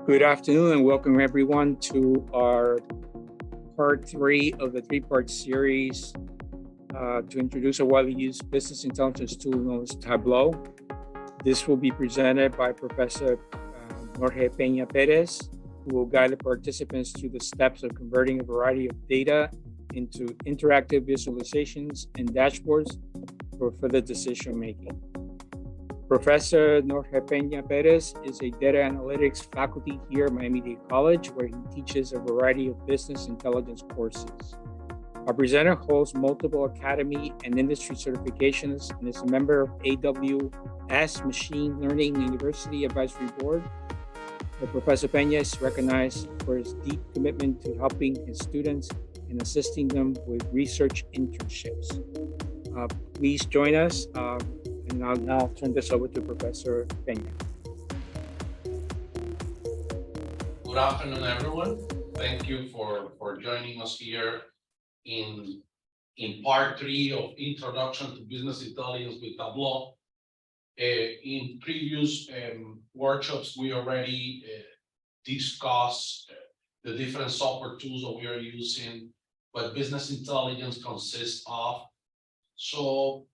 Good afternoon and welcome everyone to our part 3 of the 3-part series to introduce a widely used business intelligence tool known as Tableau. This will be presented by Professor Jorge Peña Perez, who will guide the participants through the steps of converting a variety of data into interactive visualizations and dashboards for further decision making. Professor Jorge Peña Perez is a data analytics faculty here at Miami-Dade College, where he teaches a variety of business intelligence courses. Our presenter holds multiple academy and industry certifications and is a member of AWS Machine Learning University Advisory Board. Professor Peña is recognized for his deep commitment to helping his students and assisting them with research internships. Please join us. And I'll now turn this over to Professor Peña. Good afternoon, everyone. Thank you for joining us here in part 3 of Introduction to Business Intelligence with Tableau. In previous workshops, we already discussed the different software tools that we are using, what business intelligence consists of. So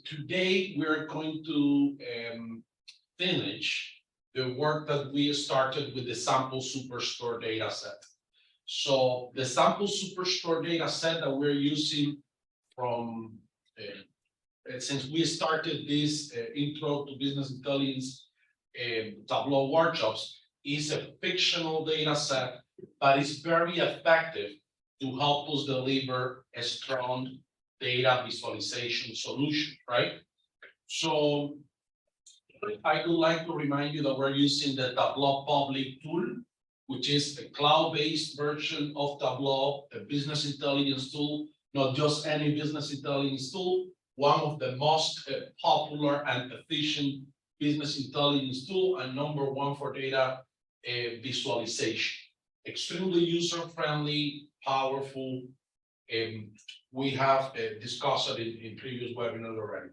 today, we're going to finish the work that we started with the sample superstore data set. So the sample superstore data set that we're using from, since we started this intro to business intelligence Tableau workshops, is a fictional data set, but it's very effective to help us deliver a strong data visualization solution, right? So I would like to remind you that we're using the Tableau public tool, which is a cloud-based version of Tableau, a business intelligence tool, not just any business intelligence tool, one of the most popular and efficient business intelligence tool, and #1 for data visualization. Extremely user-friendly, powerful. We have discussed it in previous webinars already.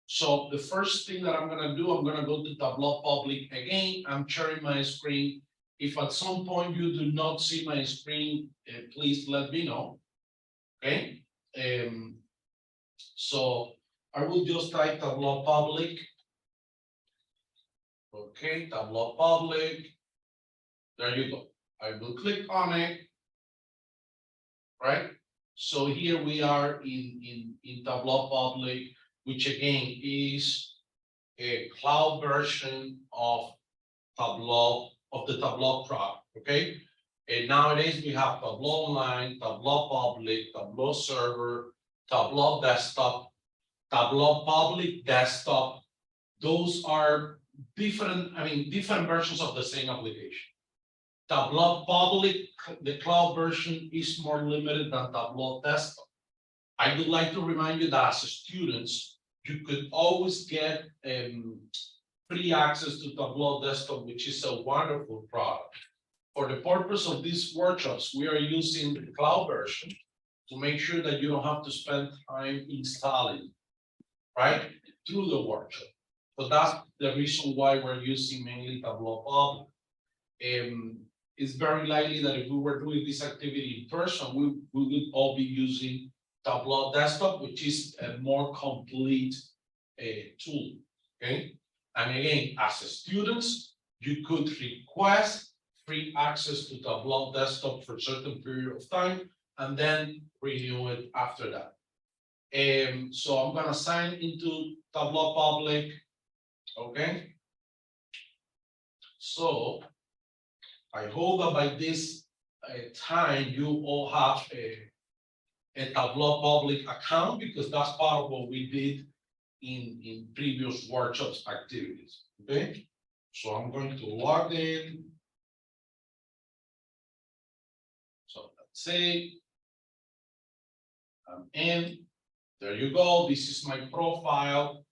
So the first thing that I'm going to do, I'm going to go to Tableau Public again. I'm sharing my screen. If at some point you do not see my screen, please let me know. Okay. So I will just type Tableau Public. Okay, Tableau Public. There you go. I will click on it. Right. So here we are in Tableau Public, which again is a cloud version of Tableau, of the Tableau product, okay? And nowadays we have Tableau Online, Tableau Public, Tableau Server, Tableau Desktop, Tableau Public Desktop. Those are different versions of the same application. Tableau Public, the cloud version, is more limited than Tableau Desktop. I would like to remind you that as students, you could always get free access to Tableau Desktop, which is a wonderful product. For the purpose of these workshops, we are using the cloud version to make sure that you don't have to spend time installing, right, through the workshop. So that's the reason why we're using mainly Tableau Public. It's very likely that if we were doing this activity in person, we would all be using Tableau Desktop, which is a more complete tool, okay? And again, as students, you could request free access to Tableau Desktop for a certain period of time, and then renew it after that. So I'm gonna sign into Tableau Public, okay? So I hope that by this time you all have a Tableau Public account, because that's part of what we did in previous workshops activities. Okay, so I'm going to log in. So let's say I'm in. There you go. This is my profile.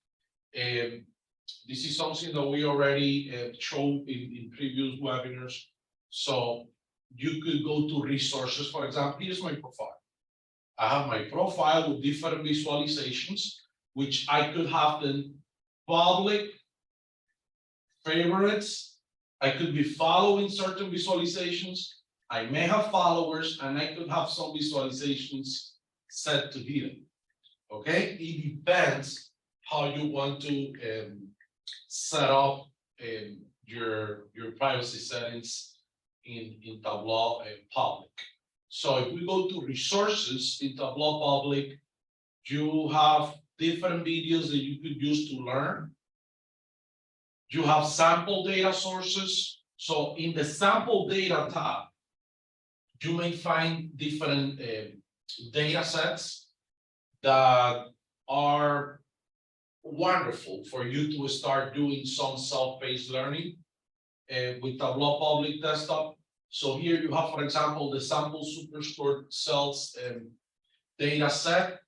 This is something that we already showed in previous webinars. So you could go to resources. For example, here's my profile. I have my profile with different visualizations, which I could have them public, favorites, I could be following certain visualizations. I may have followers, and I could have some visualizations set to hidden. Okay, it depends how you want to set up your privacy settings in Tableau public. So if we go to resources in Tableau public, you have different videos that you could use to learn. You have sample data sources. So in the sample data tab, you may find different data sets that are wonderful for you to start doing some self-paced learning with Tableau Public Desktop. So here you have, for example, the sample superstore cells data set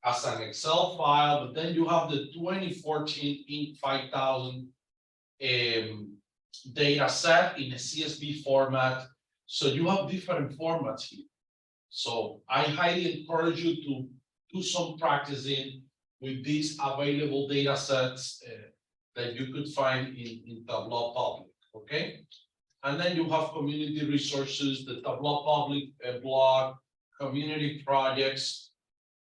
as an Excel file, but then you have the 2014 Inc. 5000 data set in a CSV format. So you have different formats here. So I highly encourage you to do some practicing with these available data sets that you could find in Tableau Public, okay? And then you have community resources, the Tableau Public blog, community projects.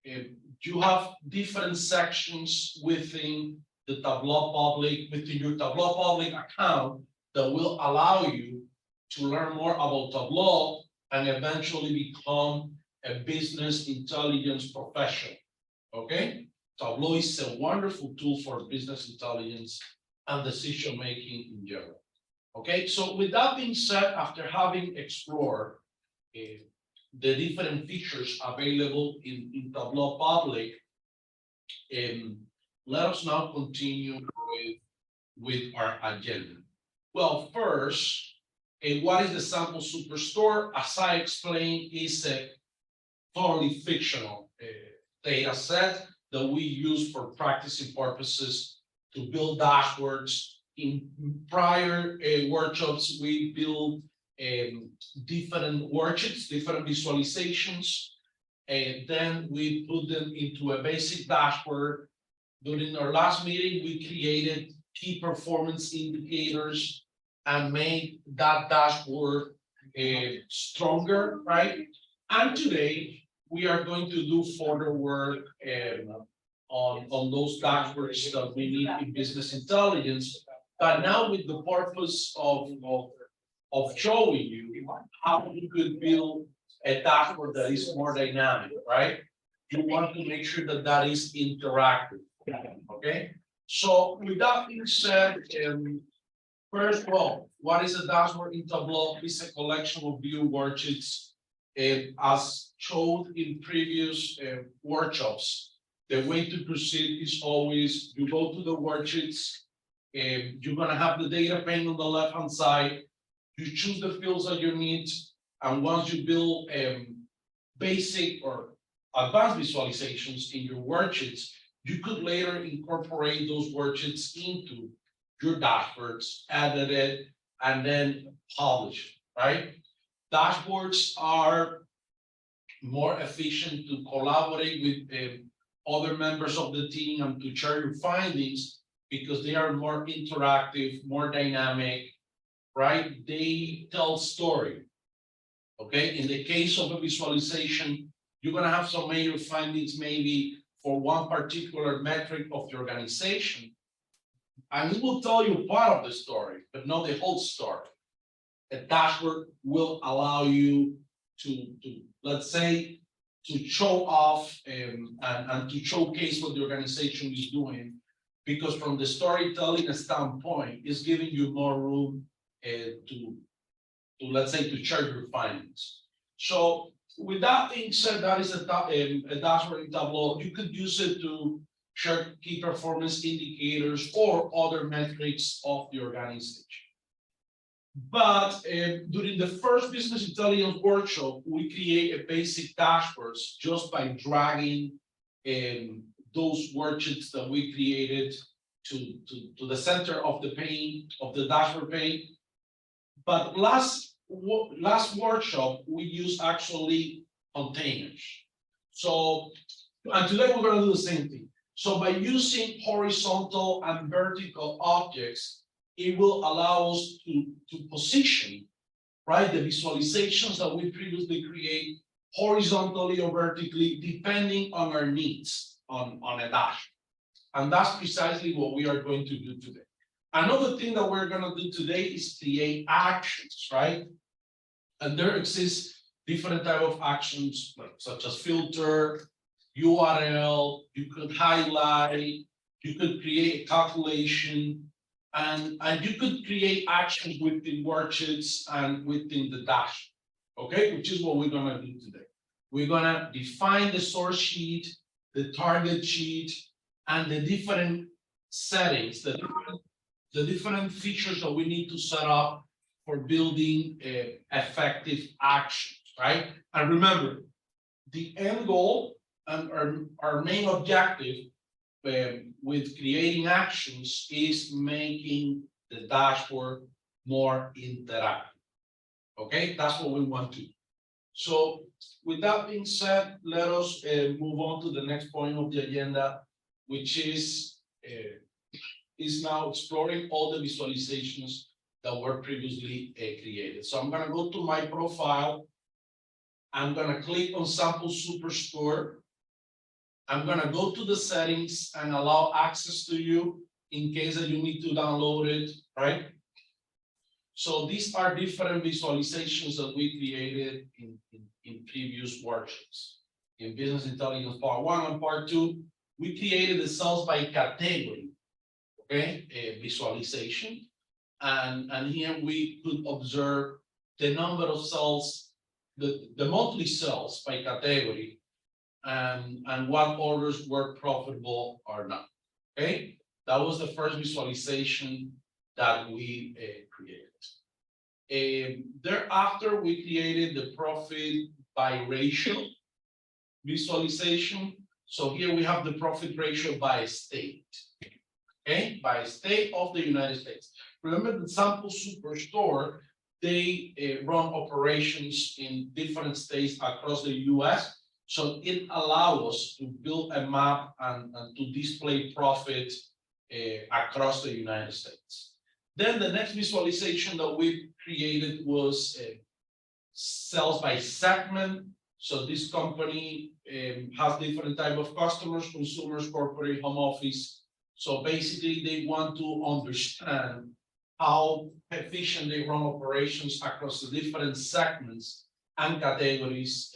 You have different sections within the Tableau Public, within your Tableau Public account that will allow you to learn more about Tableau and eventually become a business intelligence professional, okay? Tableau is a wonderful tool for business intelligence and decision-making in general, okay? So with that being said, after having explored the different features available in Tableau Public, let us now continue with our agenda. Well, first, what is the sample superstore? As I explained, is a totally fictional data set that we use for practicing purposes to build dashboards. In prior workshops, we built different worksheets, different visualizations, and then we put them into a basic dashboard. During our last meeting, we created key performance indicators and made that dashboard stronger, right? And today, we are going to do further work on those dashboards that we need in business intelligence, but now with the purpose of showing you how you could build a dashboard that is more dynamic, right? You want to make sure that that is interactive, okay? So with that being said, first of all, what is a dashboard in Tableau? It's a collection of view worksheets. As showed in previous workshops, the way to proceed is always you go to the worksheets, you're gonna have the data pane on the left-hand side, you choose the fields that you need, and once you build basic or advanced visualizations in your worksheets, you could later incorporate those worksheets into your dashboards, edit it, and then publish, right? Dashboards are more efficient to collaborate with other members of the team and to share your findings because they are more interactive, more dynamic, right? They tell story, okay? In the case of a visualization, you're gonna have some major findings maybe for one particular metric of the organization, and it will tell you part of the story, but not the whole story. A dashboard will allow you to let's say, to show off and to showcase what the organization is doing, because from the storytelling standpoint, it's giving you more room to let's say, to share your findings. So with that being said, that is a dashboard in Tableau. You could use it to share key performance indicators or other metrics of the organization. But during the first business intelligence workshop, we create a basic dashboards just by dragging those worksheets that we created to the center of the pane, of the dashboard pane. But last workshop, we used actually containers. So, and today we're going to do the same thing. So by using horizontal and vertical objects, it will allow us to position, right, the visualizations that we previously create horizontally or vertically, depending on our needs on a dash. And that's precisely what we are going to do today. Another thing that we're going to do today is create actions, right? And there exists different type of actions, like such as filter, URL, you could highlight, you could create a calculation, and you could create actions within worksheets and within the dash. Okay, which is what we're gonna do today. We're gonna define the source sheet, the target sheet, and the different settings, the different features that we need to set up for building effective actions, right? And remember, the end goal and our main objective with creating actions is making the dashboard more interactive. Okay, that's what we want to do. So with that being said, let us move on to the next point of the agenda, which is now exploring all the visualizations that were previously created. So I'm gonna go to my profile. I'm gonna click on Sample Superstore. I'm gonna go to the settings and allow access to you in case that you need to download it, right? So these are different visualizations that we created in previous workshops. In Business Intelligence Part 1 and Part 2, we created the cells by category, okay, a visualization. And here we could observe the number of cells, the monthly cells by category, and what orders were profitable or not. Okay, that was the first visualization that we created. Thereafter, we created the profit by ratio visualization. So here we have the profit ratio by state. Okay, by state of the United States. Remember the Sample Superstore, they run operations in different states across the US. So it allows us to build a map and to display profit across the United States. Then the next visualization that we created was sales by segment. So this company has different type of customers, consumers, corporate, home office. So basically they want to understand how efficient they run operations across the different segments and categories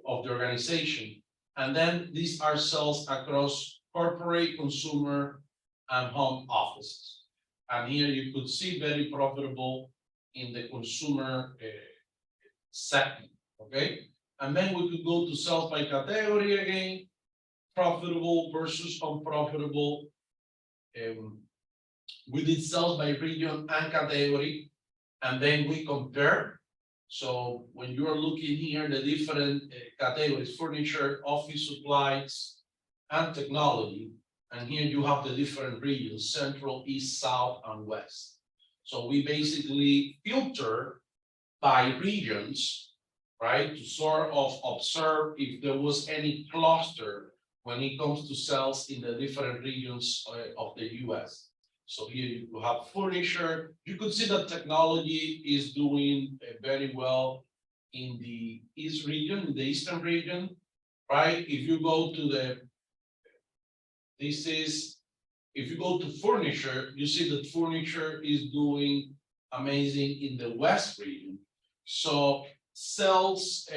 of the organization. And then these are sales across corporate, consumer, and home offices. And here you could see very profitable in the consumer segment, okay? And then we could go to sales by category again, profitable versus unprofitable. We did sales by region and category, and then we compare. So when you are looking here, the different categories, furniture, office supplies, and technology, and here you have the different regions, central, east, south, and west. So we basically filter by regions, right, to sort of observe if there was any cluster when it comes to sales in the different regions of the US. So here you have furniture. You could see that technology is doing very well in the East region, in the Eastern region, right? If you go to if you go to furniture, you see that furniture is doing amazing in the West region. So sales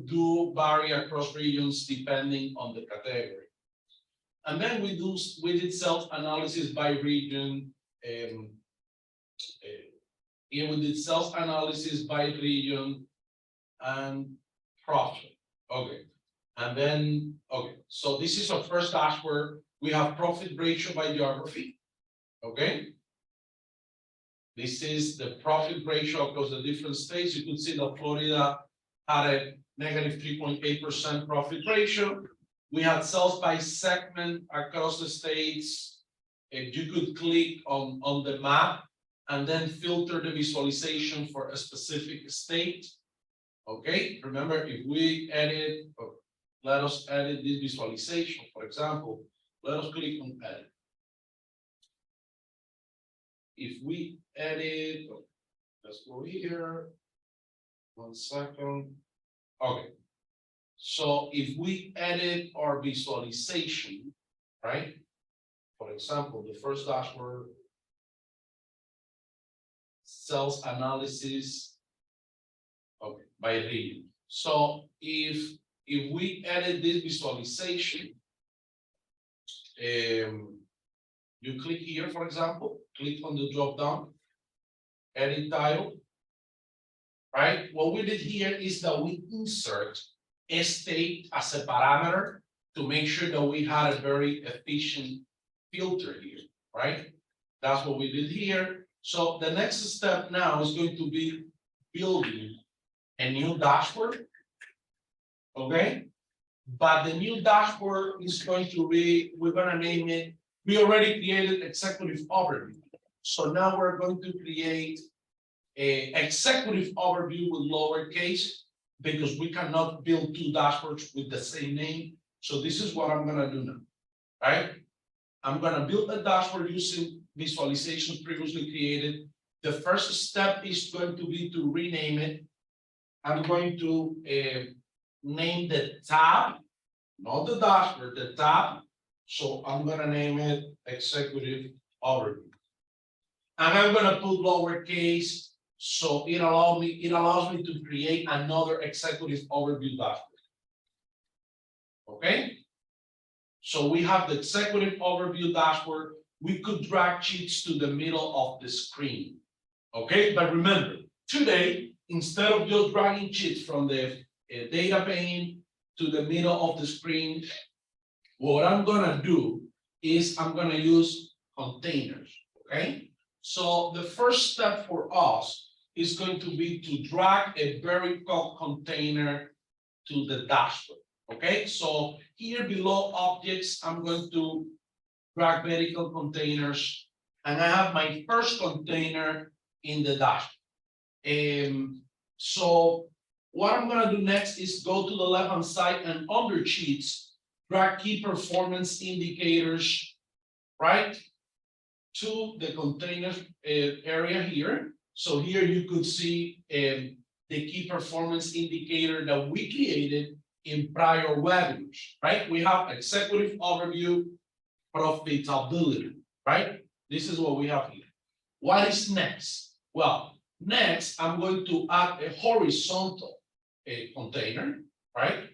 do vary across regions depending on the category. And then we did sales analysis by region. Here we did sales analysis by region and profit. Okay. And then, okay, so this is our first dashboard. We have profit ratio by geography. Okay. This is the profit ratio across the different states. You could see that Florida had a negative 3.8% profit ratio. We had sales by segment across the states. And you could click on the map and then filter the visualization for a specific state. Okay, remember if we edit, or let us edit this visualization, for example, let us click on edit. if we edit, let's go here. 1 second. Okay. So if we edit our visualization, right? For example, the first dashboard, sales analysis, okay, by region. So if we edit this visualization, you click here, for example, click on the drop down, edit title, right? What we did here is that we insert a state as a parameter to make sure that we had a very efficient filter here, right? That's what we did here. So the next step now is going to be building a new dashboard, okay? But the new dashboard is going to be, we're gonna name it, we already created executive overview. So now we're going to create a executive overview with lowercase because we cannot build two dashboards with the same name. So this is what I'm gonna do now, right? I'm gonna build a dashboard using visualizations previously created. The first step is going to be to rename it. I'm going to name the tab, not the dashboard, the tab. So I'm gonna name it executive overview. And I'm gonna put lowercase, so it allows me to create another executive overview dashboard. Okay? So we have the executive overview dashboard. We could drag sheets to the middle of the screen. Okay, but remember, today, instead of just dragging sheets from the data pane to the middle of the screen, what I'm gonna do is I'm gonna use containers, okay? So the first step for us is going to be to drag a vertical container to the dashboard, okay? So here below objects, I'm going to drag vertical containers, and I have my first container in the dashboard. So what I'm gonna do next is go to the left-hand side and under sheets, drag key performance indicators, right, to the containers area here. So here you could see the key performance indicator that we created in prior webinars, right? We have executive overview, profitability, right? This is what we have here. What is next? Well, next I'm going to add a horizontal container, right?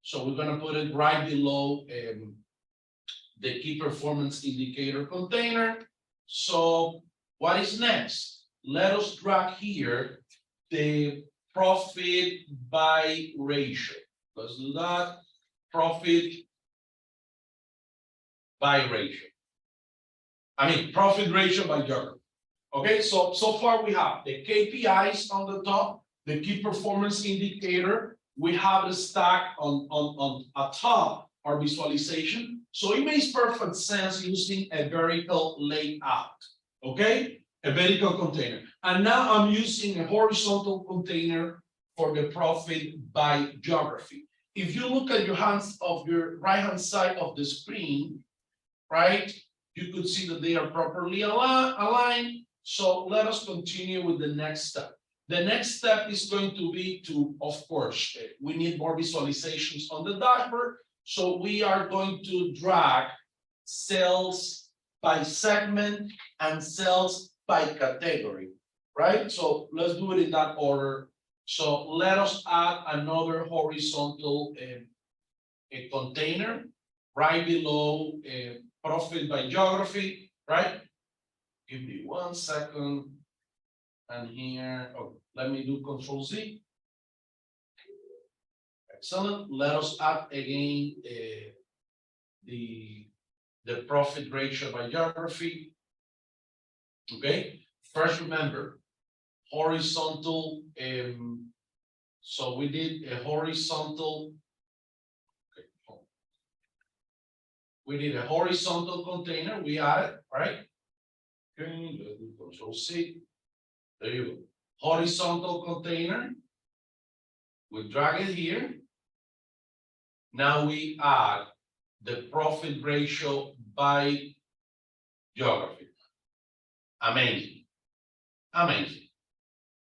So we're gonna put it right below the key performance indicator container. So what is next? Let us drag here the profit by ratio. Let's do that. Profit by ratio. I mean, profit ratio by geography. Okay, so far we have the KPIs on the top, the key performance indicator. We have a stack on top our visualization. So it makes perfect sense using a vertical layout. Okay, a vertical container. And now I'm using a horizontal container for the profit by geography. If you look at your right-hand side of the screen, right, you could see that they are properly aligned. So let us continue with the next step. The next step is going to be to, of course, we need more visualizations on the dashboard. So we are going to drag sales by segment and sales by category, right? So let's do it in that order. So let us add another horizontal a container right below profit by geography, right? Give me 1 second. And here, oh, let me do Control Z. Excellent. Let us add again the profit ratio by geography. Okay. First, remember horizontal. So we did a horizontal. Okay. We did a horizontal container. We added, right? Okay. Let's do Control C. There you go. Horizontal container. We drag it here. Now we add the profit ratio by geography. Amazing. Amazing.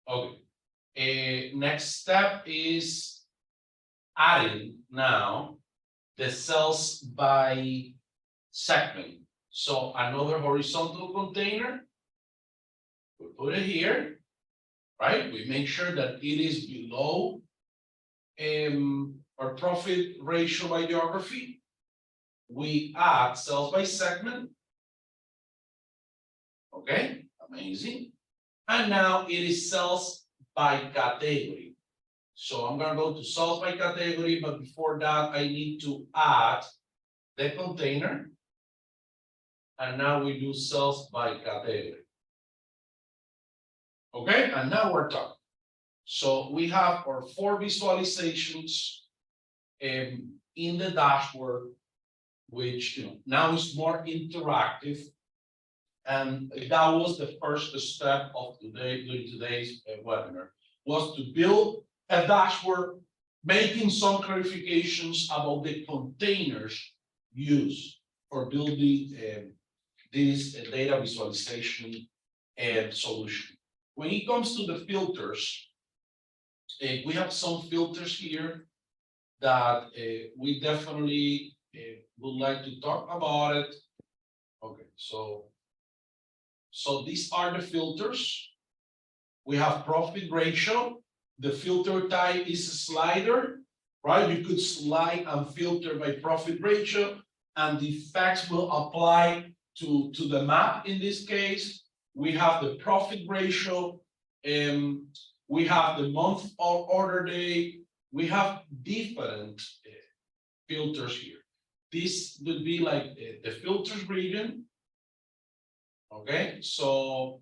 Okay. Next step is adding now the cells by segment. So another horizontal container, we put it here, right? We make sure that it is below our profit ratio by geography. We add cells by segment. Okay, amazing. And now it is cells by category. So I'm gonna go to cells by category, but before that, I need to add the container. And now we do cells by category. Okay, and now we're talking. So we have our 4 visualizations in the dashboard, which now is more interactive. And that was the first step of during today's webinar, was to build a dashboard, making some clarifications about the containers used for building this data visualization solution. When it comes to the filters, we have some filters here that we definitely would like to talk about it. Okay, so these are the filters. We have profit ratio. The filter type is a slider, right? You could slide and filter by profit ratio, and the effects will apply to the map in this case. We have the profit ratio, we have the month of order day. We have different filters here. This would be like the filters region. Okay, so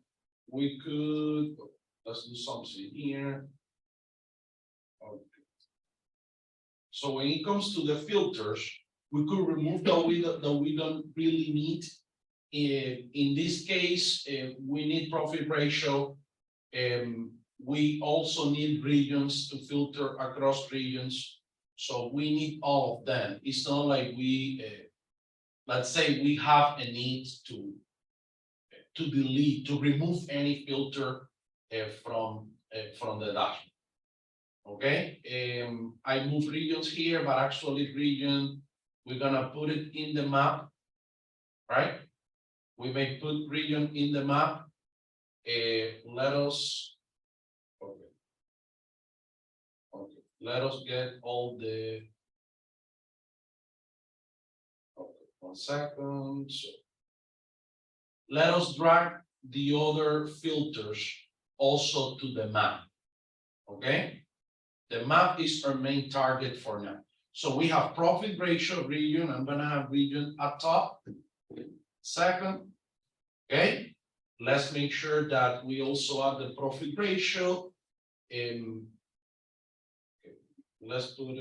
we could, let's do something here. Okay. So when it comes to the filters, we could remove that we don't really need. In this case, we need profit ratio. We also need regions to filter across regions. So we need all of them. It's not like we, let's say we have a need to delete, to remove any filter from the dashboard. Okay, I move regions here, but actually region, we're gonna put it in the map, right? We may put region in the map. Let us, okay, let us get all the, okay, 1 second. So let us drag the other filters also to the map. Okay, the map is our main target for now. So we have profit ratio region. I'm gonna have region at top. Second, okay, let's make sure that we also add the profit ratio. Let's put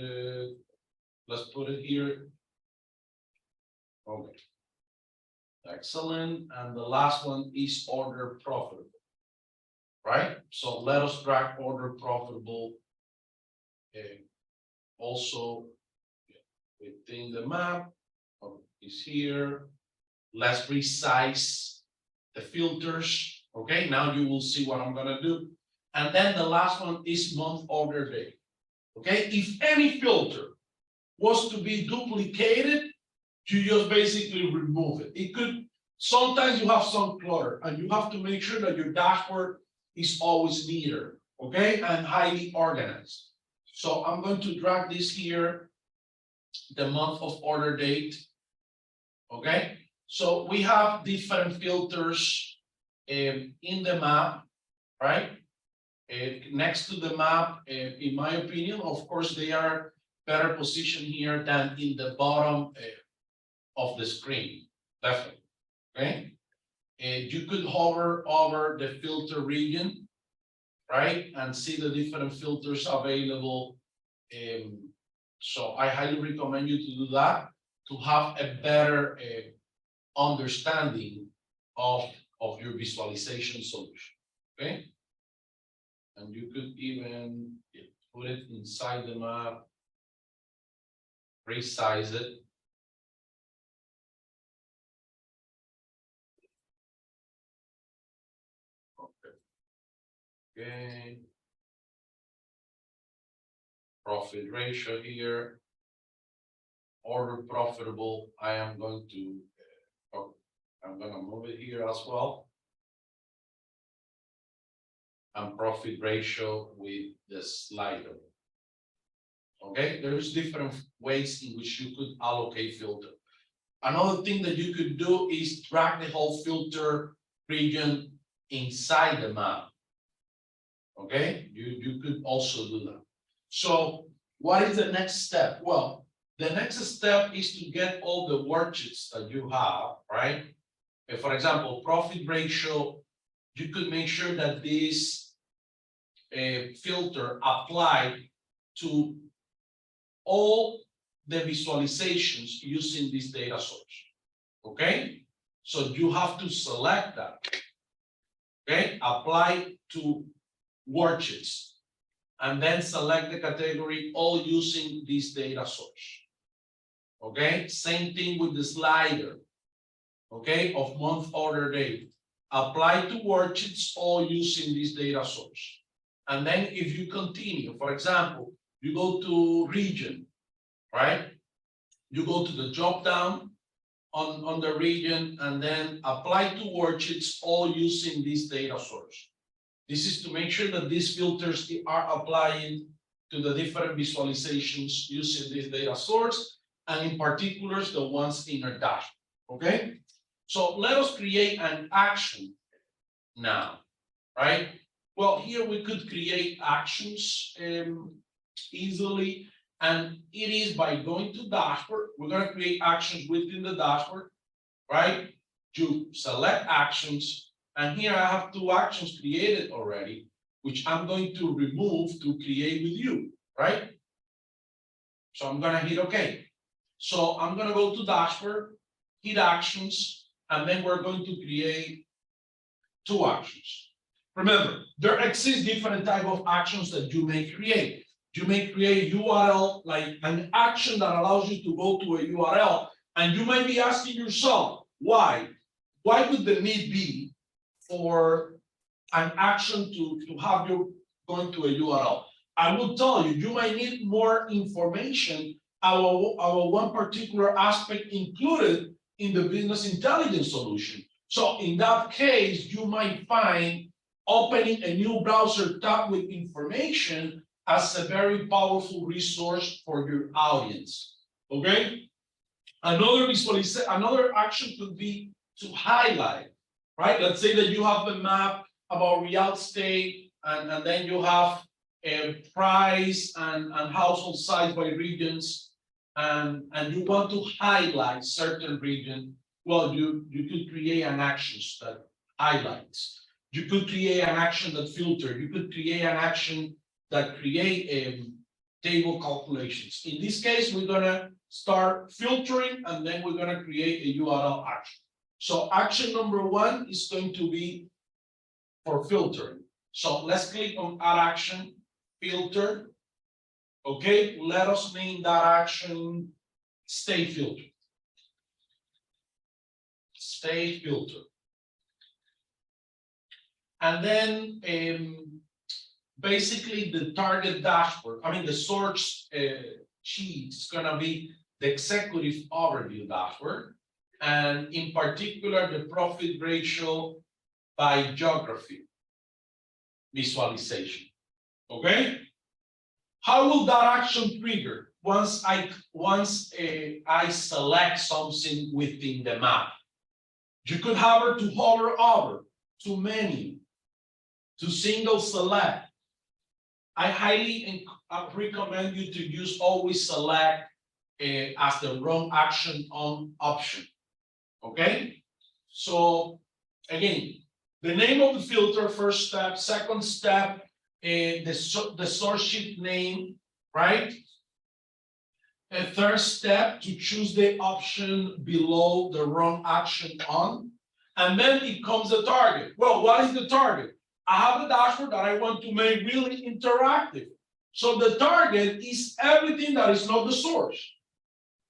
it here. Okay, excellent. And the last one is order profitable, right? So let us drag order profitable also within the map. Is here. Let's resize the filters. Okay, now you will see what I'm gonna do. And then the last one is month order day. Okay, if any filter was to be duplicated, you just basically remove it. It could, sometimes you have some clutter and you have to make sure that your dashboard is always neater, okay, and highly organized. So I'm going to drag this here, the month of order date. Okay, so we have different filters in the map, right? Next to the map, in my opinion, of course, they are better positioned here than in the bottom of the screen, definitely. Okay, and you could hover over the filter region, right, and see the different filters available. So I highly recommend you to do that to have a better understanding of your visualization solution. Okay, and you could even put it inside the map, resize it. Okay. Profit ratio here. Order profitable. I am going to, I'm gonna move it here as well. And profit ratio with the slider. Okay, there's different ways in which you could allocate filter. Another thing that you could do is drag the whole filter region inside the map. Okay, you could also do that. So what is the next step? Well, the next step is to get all the worksheets that you have, right? If, for example, profit ratio, you could make sure that this filter applied to all the visualizations using this data source. Okay, so you have to select that. Okay, apply to worksheets, and then select the category all using this data source. Okay, same thing with the slider. Okay, of month order date. Apply to worksheets all using this data source. And then if you continue, for example, you go to region, right? You go to the drop down on the region and then apply to worksheets all using this data source. This is to make sure that these filters are applying to the different visualizations using this data source, and in particular, the ones in our dashboard. Okay, so let us create an action now, right? Well, here we could create actions easily, and it is by going to dashboard. We're going to create actions within the dashboard, right? You select actions, and here I have two actions created already, which I'm going to remove to create with you, right? So I'm going to hit OK. So I'm going to go to dashboard, hit actions, and then we're going to create two actions. Remember, there exist different type of actions that you may create. You may create URL, like an action that allows you to go to a URL, and you might be asking yourself, why? Why would the need be for an action to have you going to a URL? I will tell you, you might need more information our one particular aspect included in the business intelligence solution. So in that case, you might find opening a new browser tab with information as a very powerful resource for your audience. Okay. Another action could be to highlight, right? Let's say that you have a map about real estate, and then you have a price and household size by regions, and you want to highlight certain region. Well, you could create an action that highlights. You could create an action that filter. You could create an action that create table calculations. In this case, we're gonna start filtering, and then we're gonna create a URL action. So action number one is going to be for filtering. So let's click on add action, filter. Okay, let us name that action stay filter. Stay filter. And then basically the target dashboard, I mean the source sheet is gonna be the executive overview dashboard, and in particular the profit ratio by geography visualization. Okay, how will that action trigger once I select something within the map? You could hover to hover over, to menu, to single select. I highly recommend you to use always select as the run action on option. Okay, so again, the name of the filter, first step. Second step, the source sheet name, right? A third step, to choose the option below the run action on, and then it comes the target. Well, what is the target? I have a dashboard that I want to make really interactive. So the target is everything that is not the source,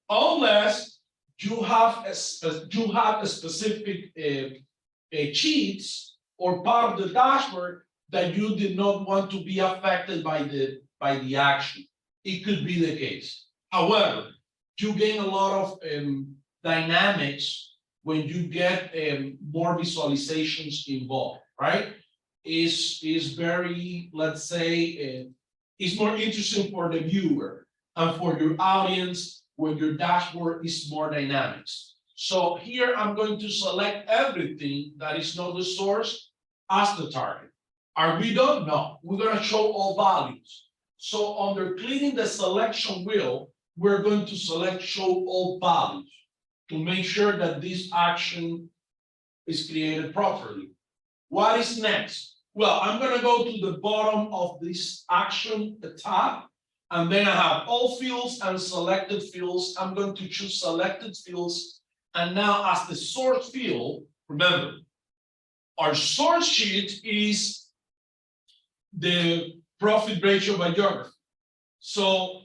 unless you have a specific cheats or part of the dashboard that you did not want to be affected by the action. It could be the case. However, you gain a lot of dynamics when you get more visualizations involved, right? Is very, let's say, is more interesting for the viewer and for your audience when your dashboard is more dynamics. So here I'm going to select everything that is not the source as the target. Are we done? No, we're going to show all values. So under clicking the selection wheel, we're going to select show all values to make sure that this action is created properly. What is next? Well, I'm going to go to the bottom of this action, the tab, and then I have all fields and selected fields. I'm going to choose selected fields. And now as the source field, remember, our source sheet is the profit ratio by geography. So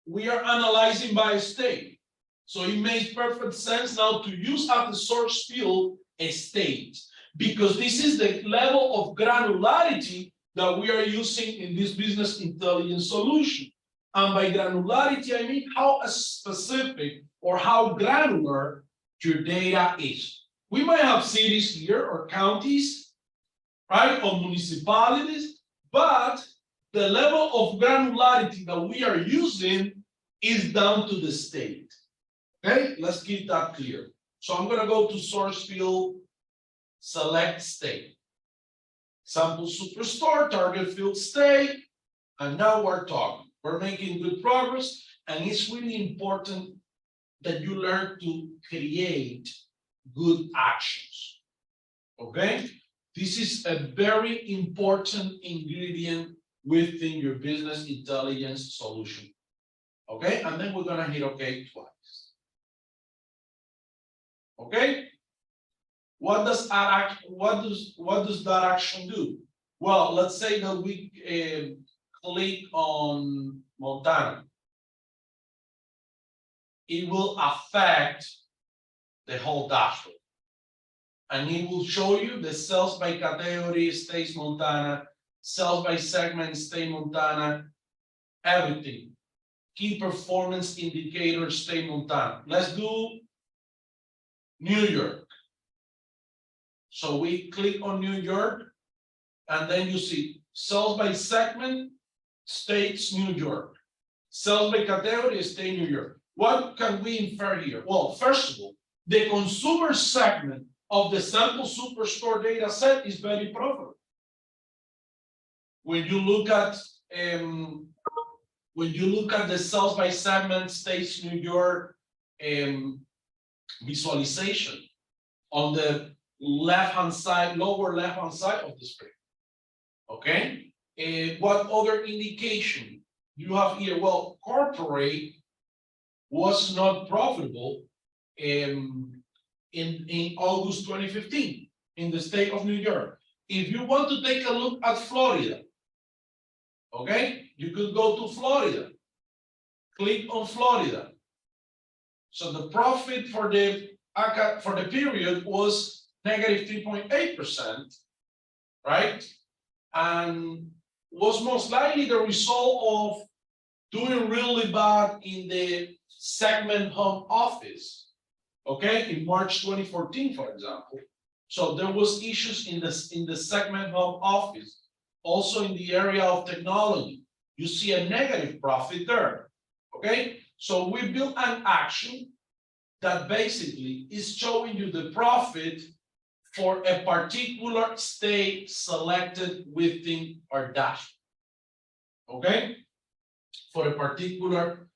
we are analyzing by state. So it makes perfect sense now to use as the source field a state, because this is the level of granularity that we are using in this business intelligence solution. And by granularity, I mean how specific or how granular your data is. We might have cities here or counties, right, or municipalities, but the level of granularity that we are using is down to the state. Okay, let's keep that clear. So I'm going to go to source field, select state. Sample superstore, target field state, and now we're talking. We're making good progress, and it's really important that you learn to create good actions. Okay, this is a very important ingredient within your business intelligence solution. Okay, and then we're gonna hit OK twice. Okay, what does that action do? Well, let's say that we click on Montana. It will affect the whole dashboard, and it will show you the sales by category, states Montana, sales by segment, state Montana, everything. Key performance indicators, state Montana. Let's do New York. So we click on New York, and then you see sales by segment, states New York. Sales by category, state New York. What can we infer here? Well, first of all, the consumer segment of the sample superstore data set is very profitable. When you look at the sales by segment, states New York visualization on the left-hand side, lower left-hand side of the screen. Okay. What other indication you have here? Well, corporate was not profitable in August 2015 in the state of New York. If you want to take a look at Florida, okay, you could go to Florida, click on Florida. So the profit for the period was negative 3.8%, right? And was most likely the result of doing really bad in the segment home office, okay, in March 2014, for example. So there was issues in the segment home office, also in the area of technology. You see a negative profit there, okay? So we built an action that basically is showing you the profit for a particular state selected within our dashboard, okay? For a particular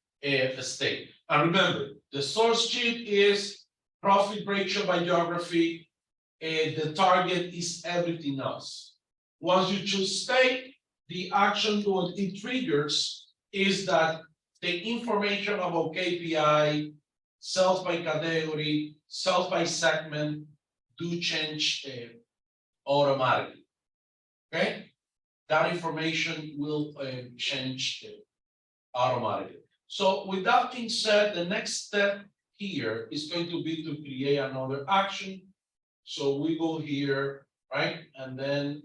state. And remember, the source sheet is profit ratio by geography, the target is everything else. Once you choose state, the action what it triggers is that the information about KPI, sales by category, sales by segment do change automatically. Okay, that information will change automatically. So with that being said, the next step here is going to be to create another action. So we go here, right, and then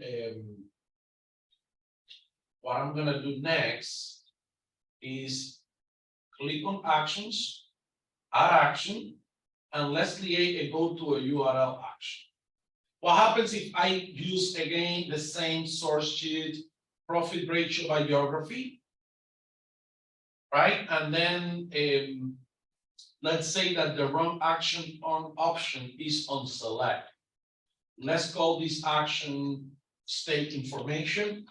what I'm gonna do next is click on actions, add action, and let's create a go to a URL action. What happens if I use again the same source sheet, profit ratio by geography, right? And then let's say that the wrong action on option is on select. Let's call this action state information.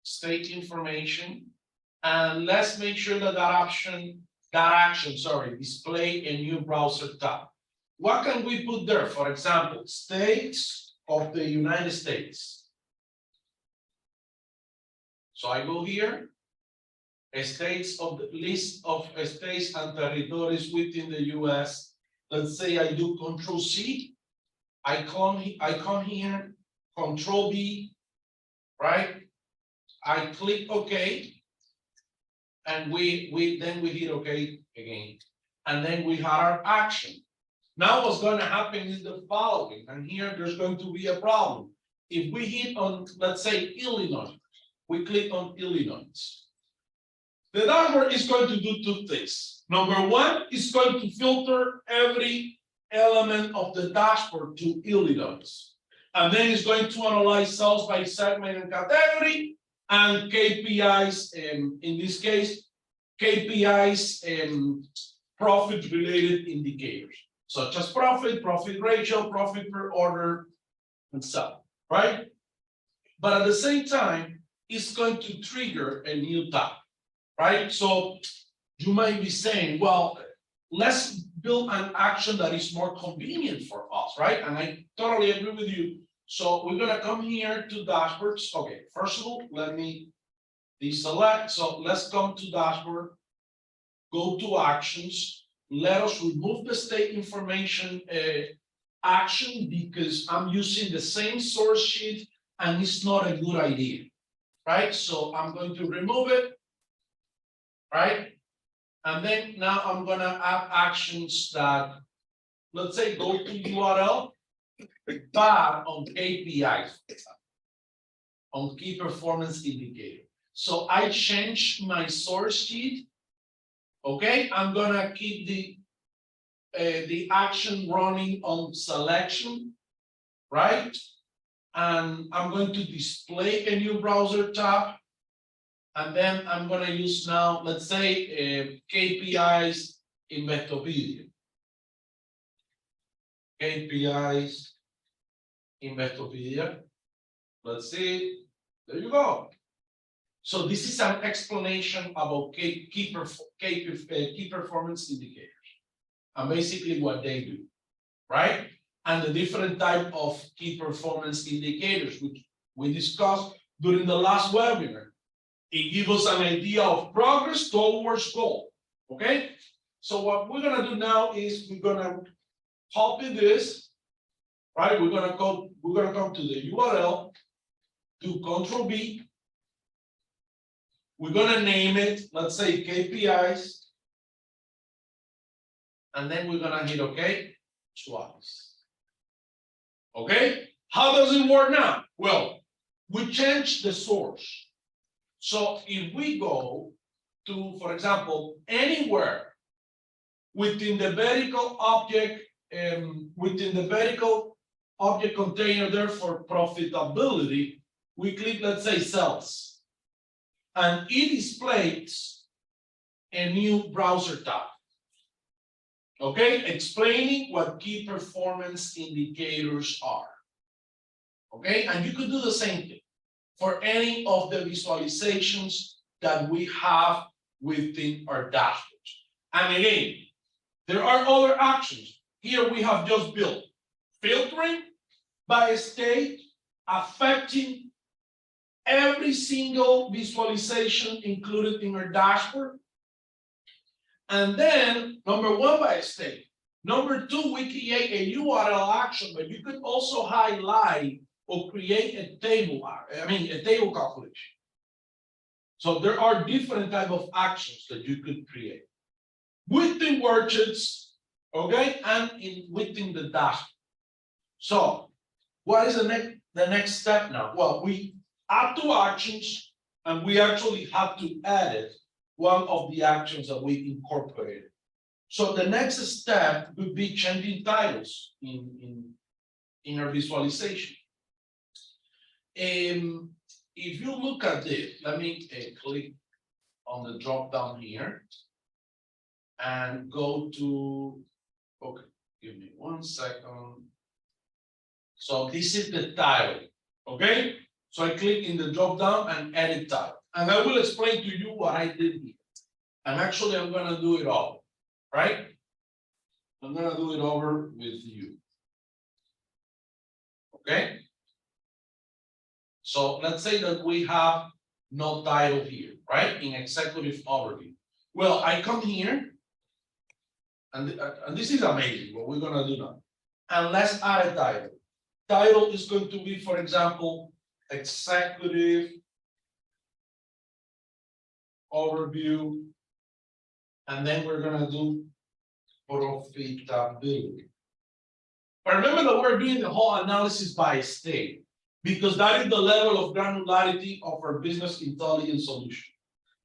State information, and let's make sure that that action, sorry, display a new browser tab. What can we put there? For example, states of the United States. So I go here, states of the list of states and territories within the US. Let's say I do Control C. I come here, Control B, right? I click OK, and we hit OK again, and then we have our action. Now what's going to happen is the following, and here there's going to be a problem. If we hit on, let's say, Illinois, we click on Illinois. The dashboard is going to do two things. Number one, it's going to filter every element of the dashboard to Illinois, and then it's going to analyze sales by segment and category, and KPIs, in this case, KPIs, profit-related indicators, such as profit, profit ratio, profit per order, and so on, right? But at the same time, it's going to trigger a new tab, right? So you might be saying, well, let's build an action that is more convenient for us, right? And I totally agree with you. So we're gonna come here to dashboards. Okay, first of all, let me deselect. So let's come to dashboard, go to actions. Let us remove the state information action because I'm using the same source sheet and it's not a good idea, right? So I'm going to remove it, right? And then now I'm gonna add actions that, let's say, go to URL, but on KPIs, on key performance indicator. So I change my source sheet. Okay, I'm gonna keep the action running on selection, right? And I'm going to display a new browser tab. And then I'm gonna use now, let's say, KPIs Investopedia. KPIs Investopedia. Let's see. There you go. So this is an explanation about key performance indicators and basically what they do, right? And the different type of key performance indicators, which we discussed during the last webinar. It gives us an idea of progress towards goal, okay? So what we're gonna do now is we're gonna copy this, right? We're gonna come to the URL, do Control B. We're gonna name it, let's say KPIs. And then we're gonna hit OK twice. Okay, how does it work now? Well, we changed the source. So if we go to, for example, anywhere within the vertical object, container there for profitability, we click, let's say, sales, and it displays a new browser tab. Okay, explaining what key performance indicators are. Okay, and you could do the same thing for any of the visualizations that we have within our dashboards. And again, there are other actions. Here we have just built filtering by state, affecting every single visualization included in our dashboard. And then number one by state. Number two, we create a URL action, but you could also highlight or create a table, a table calculation. So there are different type of actions that you could create within worksheets, okay, and within the dashboard. So what is the next step now? Well, we add two actions and we actually have to edit one of the actions that we incorporated. So the next step would be changing titles in our visualization. If you look at this, let me click on the drop down here and go to, okay, give me 1 second. So this is the title, okay? So I click in the drop down and edit title. And I will explain to you what I did here. And actually I'm gonna do it all, right? I'm gonna do it over with you. Okay? So let's say that we have no title here, right? In executive overview. Well, I come here, and this is amazing what we're gonna do now. And let's add a title. Title is going to be, for example, executive overview, and then we're gonna do profitability. But remember that we're doing the whole analysis by state, because that is the level of granularity of our business intelligence solution.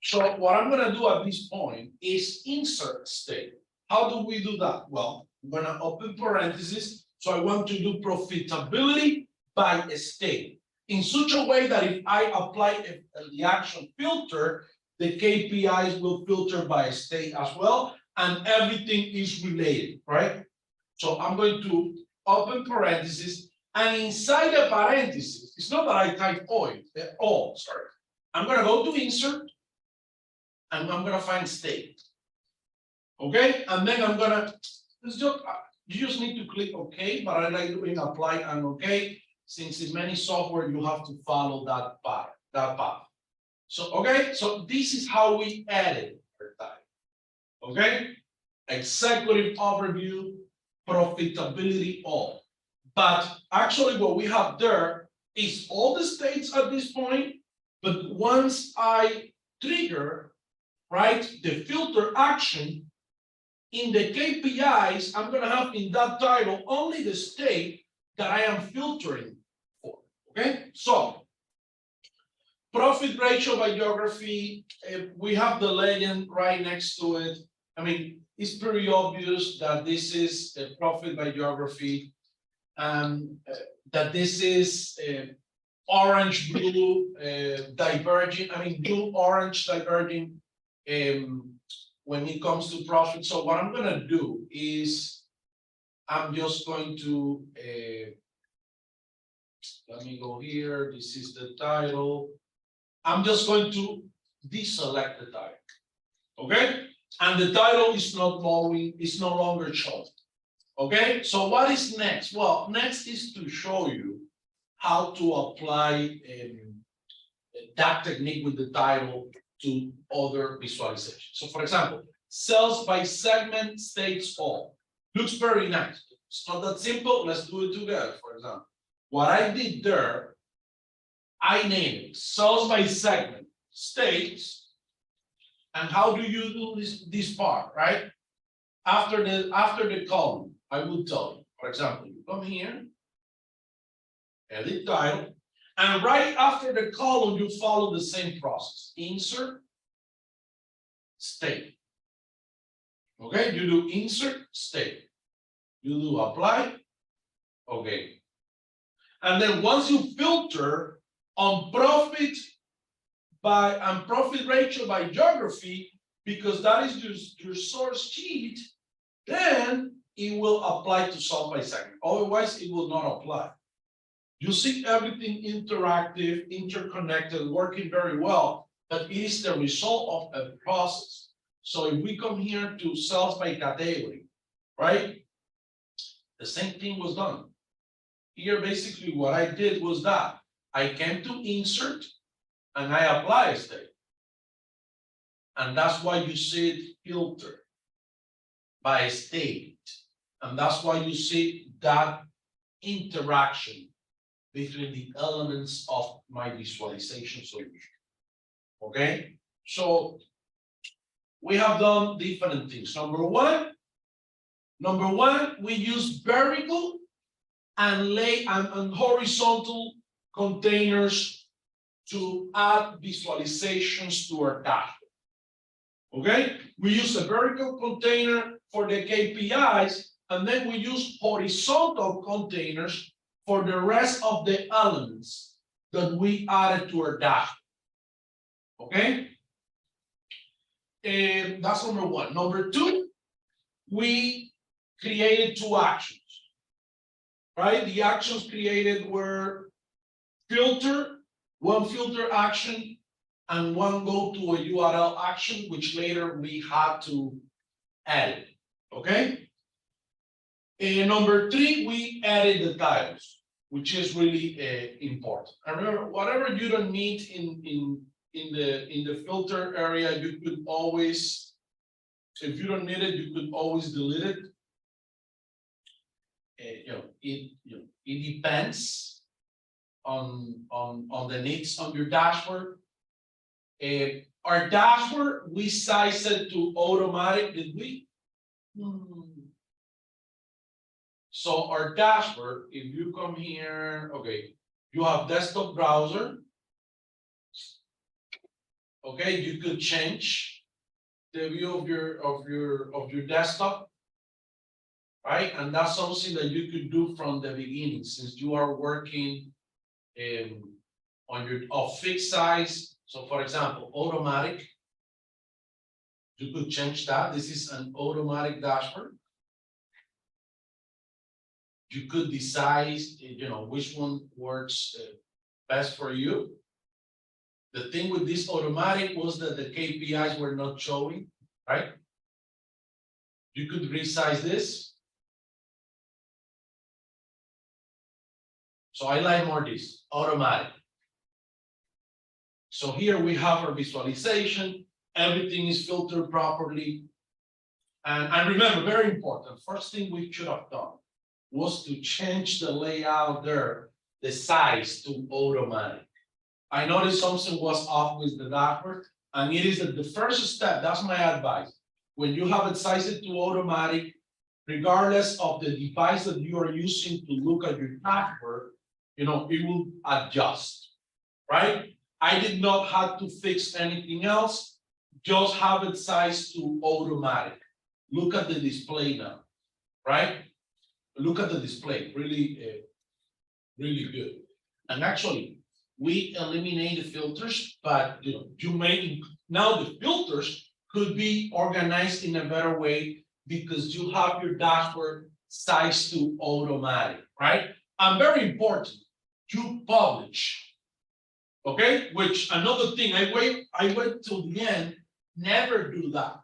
So what I'm gonna do at this point is insert state. How do we do that? Well, I'm gonna open parentheses. So I want to do profitability by state in such a way that if I apply the action filter, the KPIs will filter by state as well, and everything is related, right? So I'm going to open parentheses, and inside the parentheses, it's not that I type all, sorry. I'm gonna go to insert, and I'm gonna find state. Okay, and then I'm gonna, you just need to click OK, but I like doing apply and OK, since in many software you have to follow that path. So, okay, so this is how we edit our type. Okay, executive overview, profitability, all. But actually what we have there is all the states at this point, but once I trigger, right, the filter action, in the KPIs, I'm gonna have in that title only the state that I am filtering for, okay? So, profit ratio by geography, we have the legend right next to it. I mean, it's pretty obvious that this is a profit by geography, that this is orange, blue, diverging, I mean, blue, orange, diverging, when it comes to profit. So what I'm gonna do is I'm just going to let me go here. This is the title. I'm just going to deselect the title. Okay, and the title is not moving, it's no longer shown. Okay, so what is next? Well, next is to show you how to apply that technique with the title to other visualizations. So for example, sales by segment states all. Looks very nice. It's not that simple. Let's do it together. For example, what I did there, I named it sales by segment states. And how do you do this part, right? After the column, I will tell you. For example, you come here, edit title, and right after the column, you follow the same process. Insert, state. Okay, you do insert, state. You do apply, okay. And then once you filter on profit ratio by geography, because that is your source sheet, then it will apply to sales by segment. Otherwise, it will not apply. You see everything interactive, interconnected, working very well, but it is the result of a process. So if we come here to sales by category, right? The same thing was done. Here, basically what I did was that I came to insert and I apply a state. And that's why you see it filter by state. And that's why you see that interaction between the elements of my visualization solution. Okay, so we have done different things. Number one, we use vertical and horizontal containers to add visualizations to our dashboard. Okay, we use a vertical container for the KPIs, and then we use horizontal containers for the rest of the elements that we added to our dashboard. Okay, and that's number one. Number two, we created two actions, right? The actions created were one filter action, and one go to a URL action, which later we had to edit. Okay. And number three, we added the titles, which is really important. And remember, whatever you don't need in the filter area, you could always, if you don't need it, you could always delete it. It depends on the needs of your dashboard. Our dashboard, we size it to automatic, did we? So our dashboard, if you come here, okay, you have desktop browser. Okay, you could change the view of your desktop, right? And that's something that you could do from the beginning, since you are working on your fixed size. So for example, automatic, you could change that. This is an automatic dashboard. You could decide, which one works best for you. The thing with this automatic was that the KPIs were not showing, right? You could resize this. So I like more this, automatic. So here we have our visualization, everything is filtered properly. And remember, very important, first thing we should have done was to change the layout there, the size to automatic. I noticed something was off with the dashboard, and it is that the first step, that's my advice. When you have it sized to automatic, regardless of the device that you are using to look at your dashboard, it will adjust, right? I did not have to fix anything else, just have it sized to automatic. Look at the display now, right? Look at the display, really, really good. And actually, we eliminate the filters, but you may now the filters could be organized in a better way because you have your dashboard sized to automatic, right? And very important, you publish. Okay, which another thing, I wait till the end, never do that.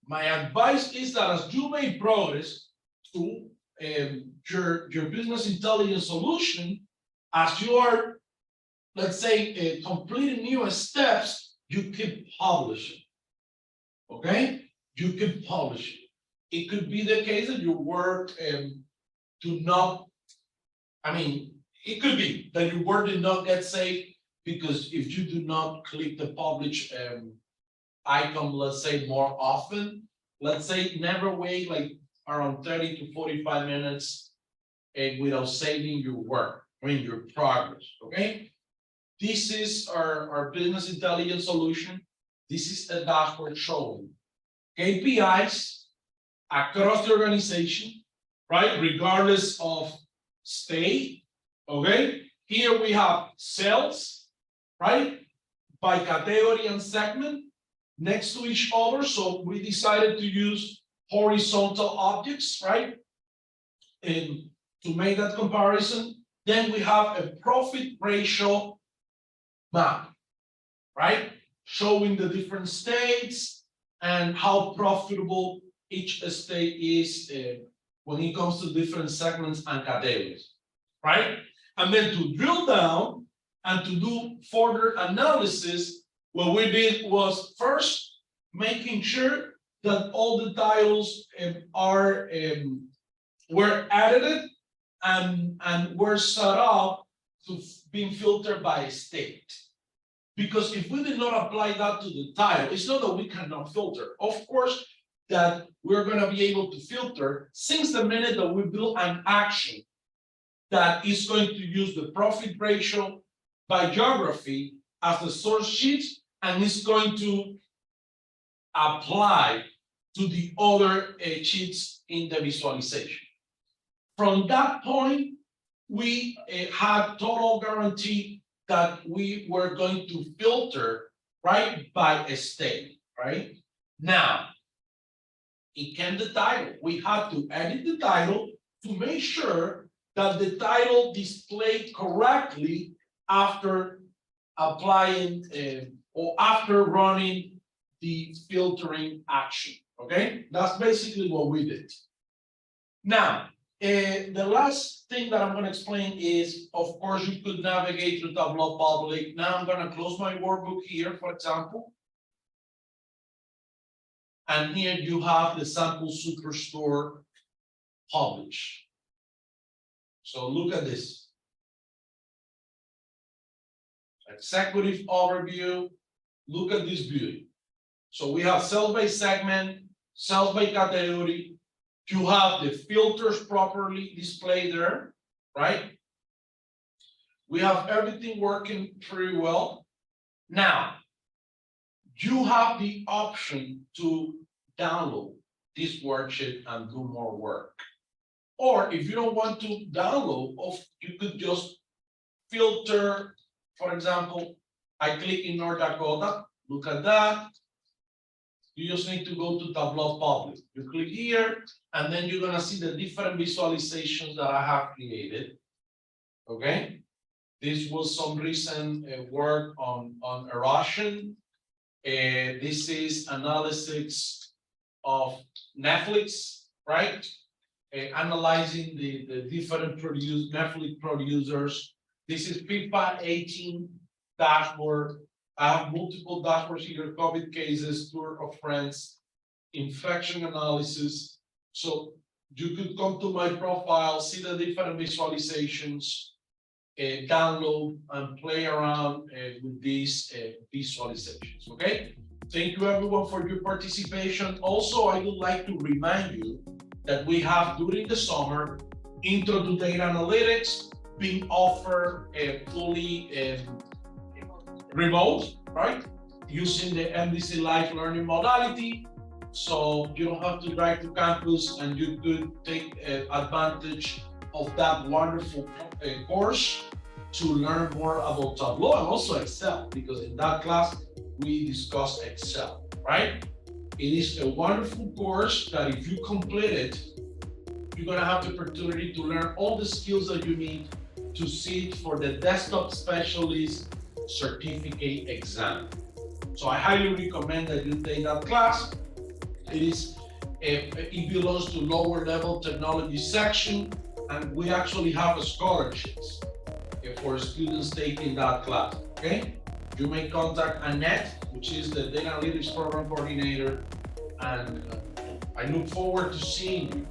My advice is that as you make progress to your business intelligence solution, as you are, let's say, completing new steps, you keep publishing. Okay, you keep publishing. It could be the case that your work do not, it could be that your work did not get saved, because if you do not click the publish icon, let's say more often, let's say never wait like around 30 to 45 minutes without saving your work, your progress, okay? This is our business intelligence solution. This is a dashboard showing KPIs across the organization, right? Regardless of state, okay? Here we have sales, right? By category and segment next to each other. So we decided to use horizontal objects, right? And to make that comparison, then we have a profit ratio map, right? Showing the different states and how profitable each state is when it comes to different segments and categories, right? And then to drill down and to do further analysis, what we did was first making sure that all the tiles were edited and were set up to being filtered by state. Because if we did not apply that to the tile, it's not that we cannot filter. Of course, that we're going to be able to filter since the minute that we build an action that is going to use the profit ratio by geography as the source sheet, and is going to apply to the other sheets in the visualization. From that point, we had total guarantee that we were going to filter, right, by a state, right? Now, it came the title. We had to edit the title to make sure that the title displayed correctly after applying or after running the filtering action, okay? That's basically what we did. Now, the last thing that I'm going to explain is, of course, you could navigate through Tableau Public. Now I'm going to close my workbook here, for example. And here you have the sample superstore published. So look at this. Executive overview. Look at this beauty. So we have sales by segment, sales by category. You have the filters properly displayed there, right? We have everything working pretty well. Now, you have the option to download this worksheet and do more work. Or if you don't want to download, you could just filter. For example, I click in North Dakota, look at that. You just need to go to Tableau Public. You click here, and then you're gonna see the different visualizations that I have created. Okay, this was some recent work on erosion. This is analysis of Netflix, right? Analyzing the different Netflix producers. This is FIFA 18 dashboard. I have multiple dashboards here: COVID cases, tour of friends, infection analysis. So you could come to my profile, see the different visualizations, download and play around with these visualizations, okay? Thank you everyone for your participation. Also, I would like to remind you that we have, during the summer, Intro to Data Analytics being offered fully remote, right? Using the MDC live learning modality. So you don't have to drive to campus, and you could take advantage of that wonderful course to learn more about Tableau and also Excel, because in that class we discussed Excel, right? It is a wonderful course that if you complete it, you're gonna have the opportunity to learn all the skills that you need to sit for the desktop specialist certificate exam. So I highly recommend that you take that class. It belongs to lower level technology section, and we actually have scholarships for students taking that class, okay? You may contact Annette, which is the Data Analytics Program Coordinator, and I look forward to seeing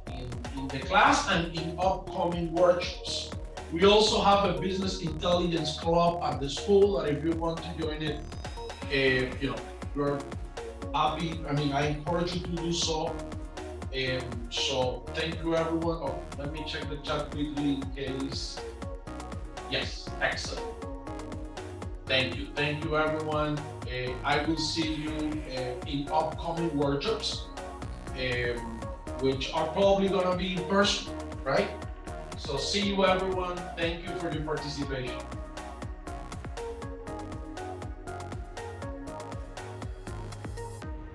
you in the class and in upcoming workshops. We also have a business intelligence club at the school that if you want to join it, you're happy. I mean, I encourage you to do so. So thank you everyone. Oh, let me check the chat quickly in case. Yes, excellent. Thank you everyone. I will see you in upcoming workshops, which are probably gonna be in person, right? So see you everyone. Thank you for your participation.